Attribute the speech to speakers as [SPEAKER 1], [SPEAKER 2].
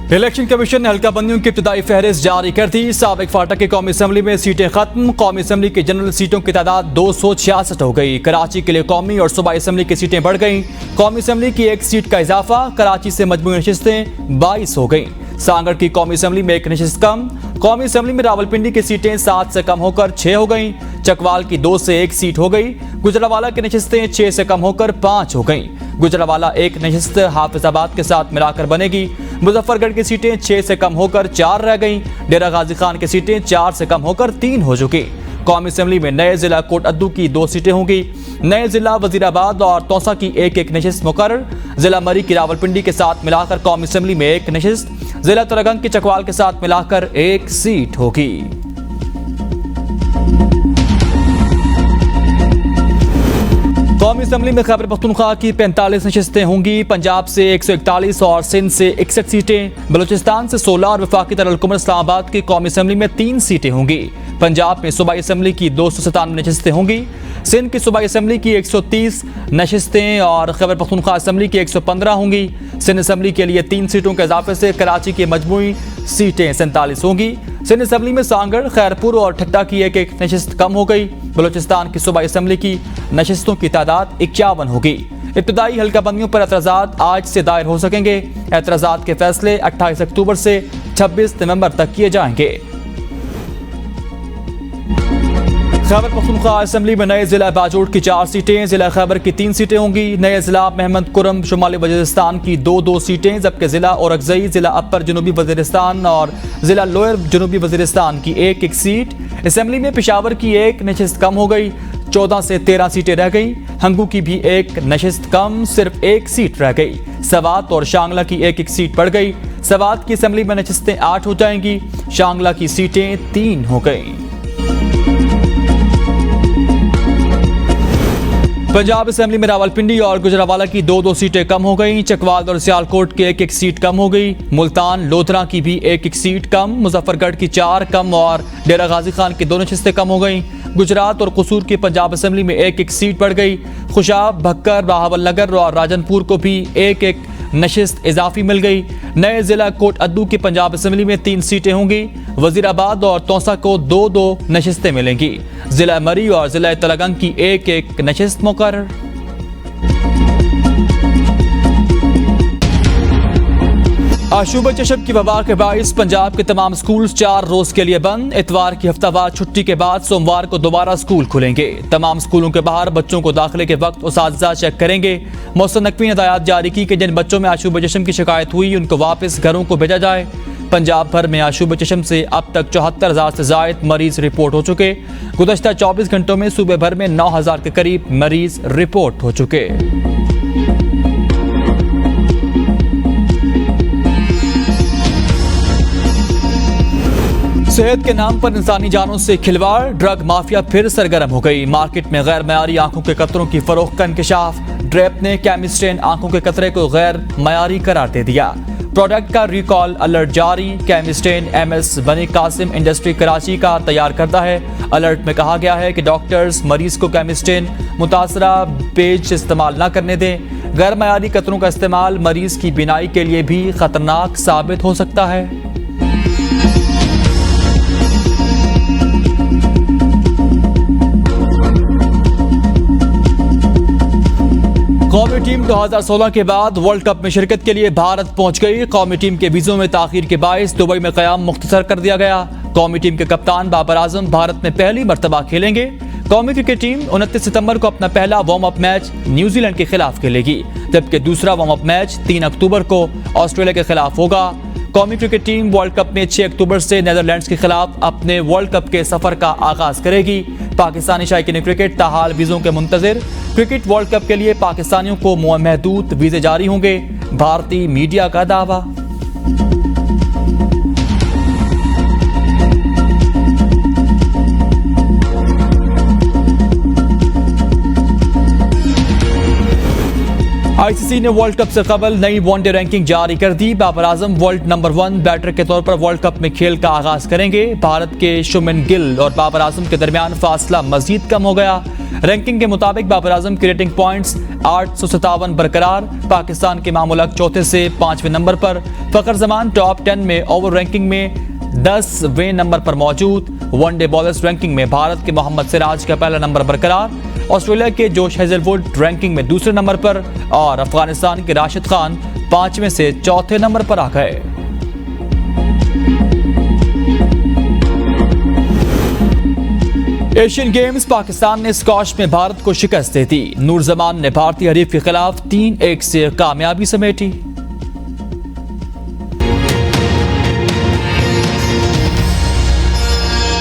[SPEAKER 1] Election commission ने हल्का बंदियों की इब्तिदाई फहरिस्त जारी कर दी। साबिक फाटक की कौमी असम्बली में सीटें खत्म। कौमी असम्बली की जनरल सीटों की तादाद 266 हो गई। कराची के लिए कौमी और सूबाई असम्बली की सीटें बढ़ गईं। कौमी असम्बली की एक सीट का इजाफा, कराची से मजमूई नशिस्तें 22 हो गईं। सांगड़ की कौमी असम्बली में एक नशिस्त कम। कौमी असम्बली में रावलपिंडी की सीटें 7 से कम होकर 6 हो गईं। चकवाल की 2 से 1 सीट हो गई। गुजरावाला की नशिस्तें 6 से कम होकर 5 हो गईं। गुजरावाला एक नशिस्त हाफिजाबाद के साथ मिलाकर बनेगी। मुजफ्फरगढ़ की सीटें 6 से कम होकर 4 रह गईं। डेरा गाजी खान की सीटें 4 से कम होकर 3 हो चुकी। कौमी असम्बली में नए जिला कोट अद्दू की 2 सीटें होंगी। नए जिला वजीराबाद और तौसा की एक नशिस्त मुकर्रर। जिला मरी की रावलपिंडी के साथ मिलाकर कौमी असम्बली में एक नशिस्त। जिला तरगंग की चकवाल के साथ मिलाकर एक सीट होगी। कौमी असम्बली में खैबर पख्तूनख्वा की 45 नशिस्तें होंगी। पंजाब से 141 और सिंध से 61 सीटें। बलूचिस्तान से 16 और वफाकी दारुल-हुकूमत इस्लामाबाद की कौमी असम्बली में 3 सीटें होंगी। पंजाब में सूबाई असम्बली की 297 नशिस्तें होंगी। सिंध की सूबाई असम्बली की 130 नशिस्तें और खैबर पख्तूनख्वा असम्बली की 115 होंगी। सिंध असम्बली के लिए 3 सीटों के इजाफे से कराची की मजमूई सीटें 47 होंगी। सिंध असम्बली में सांगड़, खैरपुर और ठट्टा की एक नशिस्त कम हो गई। बलूचिस्तान की सूबाई असम्बली की नशिस्तों की तादाद 51 होगी। इब्तिदाई हल्का बंदियों पर एतराज़ात आज से दायर हो सकेंगे। एतराज़ात के फैसले 28 अक्टूबर से 26 नवंबर तक किए जाएंगे। खैबर पख्तूनख्वा असम्बली में नए जिला बाजोड़ की 4 सीटें। जिला खैबर की 3 सीटें होंगी। नए जिला महमदकुरम शुमाली वजीरिस्तान की 2 सीटें, जबकि जिला औरकजई, जिला अपर जनूबी वजीरिस्तान और जिला लोअर जनूबी वजीरिस्तान की एक सीट। असम्बली में पेशावर की एक नशिस्त कम हो गई। 14 से 13 सीटें रह गई। हंगू की भी एक नशिस्त कम, सिर्फ एक सीट रह गई। सवात और शांगला की एक सीट बढ़ गई। सवात की असम्बली में नशिस्तें 8 हो जाएंगी। शांगला की सीटें 3 हो गई। पंजाब असम्बली में रावलपिंडी और गुजरावाला की 2 सीटें कम हो गईं। चकवाल और सियालकोट की एक सीट कम हो गई। मुल्तान लोधरा की भी एक सीट कम। मुजफ्फरगढ़ की 4 कम और डेरा गाजी खान की 2 नशिस्तें कम हो गईं। गुजरात और कसूर की पंजाब असम्बली में एक सीट बढ़ गई। खुशाब, भक्कर, बहावलनगर और राजनपुर को भी एक नशिस्त इजाफी मिल गई। नए जिला कोट अद्दू की पंजाब असम्बली में 3 सीटें होंगी। वजीराबाद और तौसा को 2 नशिस्तें मिलेंगी। जिला मरी और जिला तरगंग की एक नशिस्त मुकर्रर। आशूब चशम की वबा के बाइस पंजाब के तमाम स्कूल 4 रोज के लिए बंद। इतवार की हफ्तावार छुट्टी के बाद सोमवार को दोबारा स्कूल खुलेंगे। तमाम स्कूलों के बाहर बच्चों को दाखिले के वक्त उस्ताद चेक करेंगे। मौसम नकवी ने हिदायत जारी की कि जिन बच्चों में आशूब चशम की शिकायत हुई उनको वापस घरों को भेजा जाए। पंजाब भर में आशूब चशम से अब तक 74,000 से जायद मरीज रिपोर्ट हो चुके। गुज़श्ता 24 घंटों में सूबे भर में 9,000 के करीब मरीज रिपोर्ट हो चुके। सेहत के नाम पर इंसानी जानों से खिलवाड़। ड्रग माफिया फिर सरगर्म हो गई। मार्केट में गैर मयारी आंखों के कतरों की फरोख्त का इंकशाफ। ड्रेप ने केमिस्ट्रेन आंखों के कतरे को गैर मयारी करार दे दिया। प्रोडक्ट का रिकॉल अलर्ट जारी। केमिस्ट्रेन MS बनी कासिम इंडस्ट्री कराची का तैयार करता है। अलर्ट में कहा गया है कि डॉक्टर्स मरीज को केमिस्ट्रेन मुतासरा पेज इस्तेमाल न करने दें। गैर मयारी कतरों का इस्तेमाल मरीज की बीनाई के लिए भी खतरनाक साबित हो सकता है। कौमी टीम 2016 के बाद वर्ल्ड कप में शिरकत के लिए भारत पहुंच गई। कौमी टीम के वीजों में ताखीर के बायस दुबई में क़याम मुख्तसर कर दिया गया। कौमी टीम के कप्तान बाबर आजम भारत में पहली मर्तबा खेलेंगे। कौमी क्रिकेट टीम 29 सितंबर को अपना पहला वार्म अप मैच न्यूजीलैंड के खिलाफ खेलेगी, जबकि दूसरा वार्म अप मैच 3 अक्टूबर को ऑस्ट्रेलिया के खिलाफ होगा। कौमी क्रिकेट टीम वर्ल्ड कप में 6 अक्टूबर से नीदरलैंड्स के खिलाफ अपने वर्ल्ड कप के सफर का आगाज करेगी। पाकिस्तानी शायकीन क्रिकेट ताहाल वीजों के मुंतजिर। क्रिकेट वर्ल्ड कप के लिए पाकिस्तानियों को महदूद वीजे जारी होंगे, भारतीय मीडिया का दावा। आईसीसी ने वर्ल्ड कप से कबल नई वनडे रैंकिंग जारी कर दी। Babar Azam world number 1 batter के तौर पर वर्ल्ड कप में खेल का आगाज करेंगे। भारत के शुभमन गिल और बाबर आजम के दरमियान फासला मजीद कम हो गया। रैंकिंग के मुताबिक बाबर आजम की रेटिंग पॉइंट्स 857 बरकरार। पाकिस्तान के मामूलक चौथे से 5वें नंबर पर। फखर जमान टॉप 10 में ओवर रैंकिंग में 10वें नंबर पर मौजूद। वनडे बॉलर्स रैंकिंग में भारत के मोहम्मद सिराज का पहला नंबर बरकरार। ऑस्ट्रेलिया के जोश हेजलवुड रैंकिंग में दूसरे नंबर पर और अफगानिस्तान के राशिद खान 5वें से चौथे नंबर पर आ गए। एशियन गेम्स पाकिस्तान ने स्क्वॉश में भारत को शिकस्त दे दी। नूर जमान ने भारतीय हरीफ के खिलाफ 3-1 से कामयाबी समेटी।